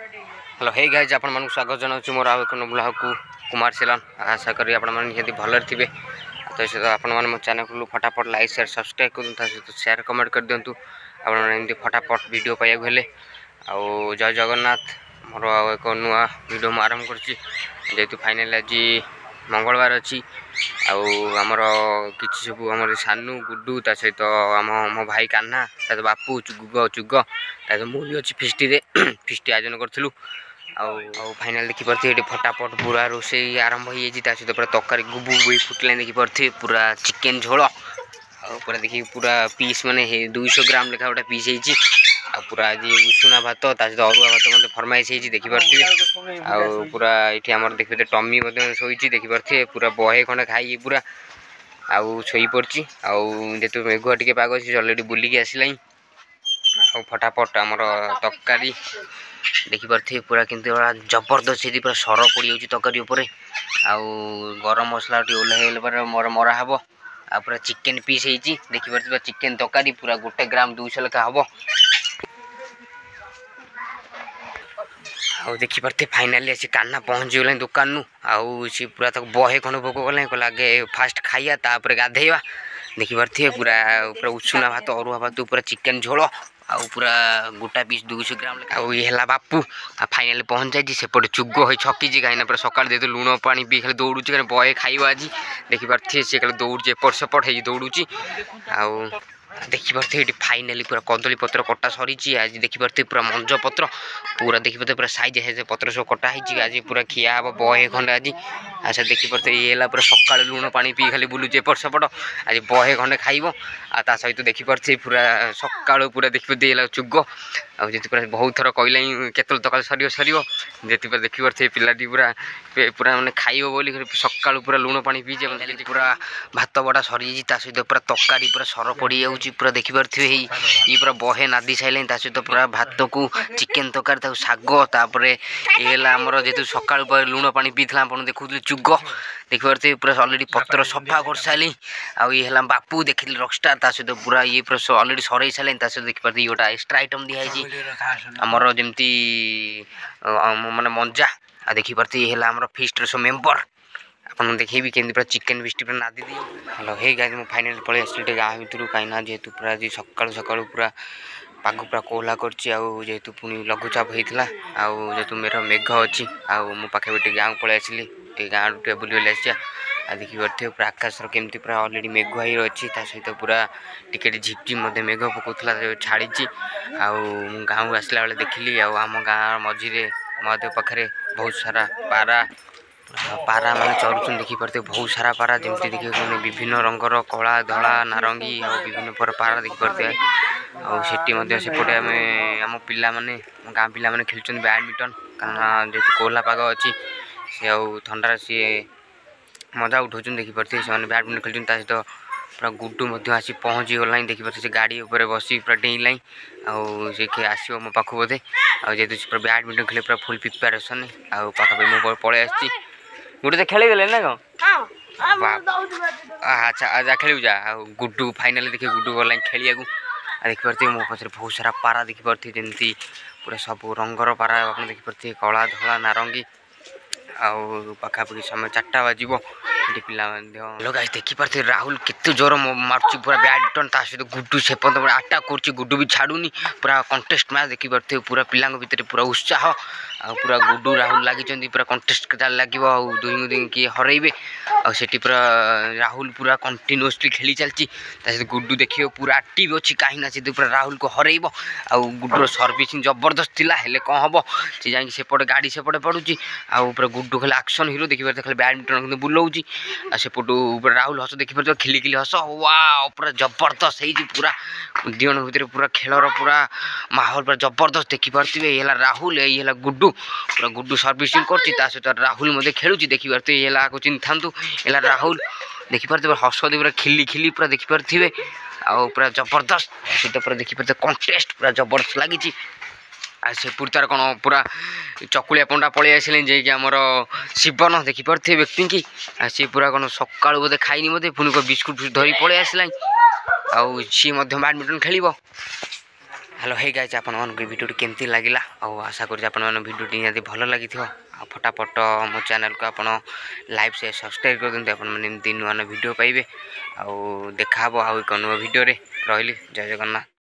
Hello hey guys आपण मानक स्वागत जनाऊँ मोर आउ एक ब्लॉग को कुमार सेलन। आशा करी आपण माने निहाती भलरे थिबे। तो से आपण माने मो चैनल को फटाफट लाइक शेयर सब्सक्राइब करदु तो शेयर कमेंट कर दियंतु आपण माने एमती फटाफट वीडियो पाइया हेले। आउ जय जगन्नाथ मोर आउ एक नुआ वीडियो म आरंभ करछि जेतु फाइनल आज मंगलवार अच्छी आमर किसी सब आम सानू गुड्डू ता सहित आम मो भाई कान्हा ता बापू चुग चुग ता मुझे अच्छी फिष्टी फिष्टी आयोजन करूँ। फाइनाल देखिपे ये फटाफट पूरा रोसे आरंभ हो सहित पूरा तरकारी गुबु गुबु फुटल देखिपे पूरा चिकेन झोल पूरा देखिए पूरा पीस माने 200 ग्राम लेखा गोटे पीस होती पूरा आज उषुना भात सहित अरुआ भात मतलब फरमाइश होती देखिपे पूरा ये आम देखिए टमी शोची देखिपे पूरा बहे खंडे खाई पूरा आउ शोई पड़ी जेतु मेघुआ टे पाग अलरेडी बुलिकी आसला फटाफट आमर तरकारी देखिपे पूरा किंतु जबरदस्त पूरा सर पड़ जाऊँगी तरकारी उपर आउ गरम मसला ओह्ल मोर मरा हे आ पूरा चिकेन पीस होती देखिपे चिकेन तरकारी पूरा 1 ग्राम 200 लेखा हम आउ देखिपे फाइनाली आसी कान्हा पहुँच गला दुकान नु आउ सी पूरा तक बहे खंड भोग गला कहला आगे फास्ट खाइया तापर गाधेवा देखिपे पूरा पूरा उषुना भात अरुआ भात पूरा चिकेन झोल आउ पूरा गोटा पीस 200 ग्राम आउ ये है बापू फाइनाली पहुँच जाए सेपटे चुग हो छकी कहीं पूरा सका जेहतु लुण पानी पी खाली दौड़ू कहीं बहे खाइब आज देखिपे सी खाली दौड़ी एपट सेपट हो दौड़ू आउ देखिपे ये फाइनाली पूरा कदली पत्र कटा सरी आज देखिपे पूरा मंज पत्र पूरा देखिपे पूरा साइज है पत्र सब कटा आज पूरा खिया हम बहे खंडे आज अच्छा देखिपे ये पूरा सका लुण पानी पी खाली बुलूँ एपट सेपट आज बहे खंडे खाइब आ सहित देखिपे पूरा सका पूरा देखिए चुग आती पूरा बहुत थर कहला केत तक सर सर जी देखिपे पिलाटी पूरा पूरा मैंने खाइब बोली सका पूरा लुण पानी पीजे पूरा भात बड़ा सरी सहित पूरा तरकारी पूरा सर पड़ जाऊँगी पूरा देखिपे ये पूरा बहे नादी सारे सहित पूरा भात को चिकेन तरकारी शाग ये आमर जेहतु सका लुण पानी पीता आप देखुले चुग देखिपे पूरा अलरेडी पत्र सफा कर सारे आउ ये है बापू देखिए रॉकस्टार सहित पूरा ये पूरा अलरेडी सर सारे सहित देखिपे ये गोटा एक्सट्रा आइटम दिखाई आमर जमती माने मंजा आ देखिपे ये है आमर फिस्ट सब मेम्बर आपन देखेबी केंद्र पूरा चिकेन बिस्टी पूरा नादी दी। हेलो हे गाइस मु फाइनली पळे आसली गाँ भितर कहीं जेहेतु पूरा आज सकाळु सकाळु पूरा पाग पूरा कोहला करछि आउ जेहेतु पुनी लघुचाप होइतला आउ जेहेतु मेरा मेघ अछि आउ मु पाखे बेटे गाँ पळे आसली गाँ टे बुली आसी आ देखिपे पूरा आकाश केमती पूरा अलरेडी मेघुआ ही अच्छी सहित पूरा टिके झिपझिप मेघ पकाउला छाड़ी आउ गाँव आसला बेले देखिली आम गाँ मझीरे महादेव पाखे बहुत सारा पारा पारा माने चरुचन देखिपे बहुत सारा पारा जमती देखिए विभिन्न रंगर कला धला नारंगी और विभिन्न प्रकार पारा देखिपे आउटे सेपटे आम पिला माने गाँ पिला माने खेलुछन बैडमिंटन कारण जेहेतु कोहला पाग अच्छी सी ठंडा सी मजा उठाउछन देखिपे से बैडमिंटन खेलुछन सहित पूरा गुड्डू आसी पहुँची गला देखिपे से गाड़ी उपर बसी पूरा डेला आसे आसो मो पाख बोधे जेहतु पूरा बैडमिंटन खेले पूरा फुल प्रिपेरेसन आउ पाखापी मो पलि आसी गोटे खेल देले ना कौन अच्छा जा खेलू जा गुड्डू फाइनाली देखिए गुड्डू गला खेलिया देखिपे मो पास बहुत सारा पारा देखिपे जमी पूरा सब रंगर पारा आप देखिपे कला धला नारंगी आउ पाखापाखि समय 4टा बाजिबो पिला गाइस देखिपे राहुल केते जोर मार्ची पूरा बैडमिंटन सहित गुड्डू से अटैक कर गुड्डू भी छाड़ूनी पूरा कंटेस्ट मैच देखिपे पूरा पिला भितर पूरा उत्साह पूरा गुड्डू राहुल लगी पूरा कंटेस्ट लगे दुई दुई किए हरइबे आठी पूरा राहुल पूरा कंटिन्यूअसली खेली चलती गुड्डू देखिए पूरा एक्टिव अच्छी कहीं से पूरा राहुल को हरइब आ गुड्डूर सर्विसिंग जबरदस्त थिला हेले कौन हम सी जा सेपटे गाड़ी सेपटे पड़ुची आउ पूरा गुड्डू खाली एक्शन हिरो देखिपे खाली बैडमिंटन बुलाऊँ सेपटू राहुल हस देखिपे खिली खिली हस वाओ पूरा जबरदस्त है पूरा दिवन भितर पूरा खेलर पूरा माहौल पूरा जबरदस्त देखिपे ये राहुल ये गुड्डू पूरा गुड्डू सर्विसिंग कर सहित राहुल मध्य खेलुची देखिपे ये चिन्ह था ये राहुल देखिपे हस पूरा खिली खिली पूरा देखिपे आउ पूरा जबरदस्त सहित पूरा देखिपे कंटेस्ट पूरा जबरदस्त लगी से पूरी तार कौन पूरा चकुलिया पंडा पलि आसिले जे आमर शिवन देखिपे व्यक्ति की सी पूरा कौन सका बोधे खाइनी बोधे पुणी बिस्कुट धरी पलि आसला आउ सी बैडमिंटन खेल हेलो हे गाइस आपण भिडियो केमती लगिला आशा कर भिडियो निहाती भल लगी फटाफट मो चैनल को आप लाइव से सब्सक्राइब कर दिखाते आप नुआ नुआ भिडियो पाइबे देखा आउ एक नुआ भिडियो रही जय जगन्नाथ।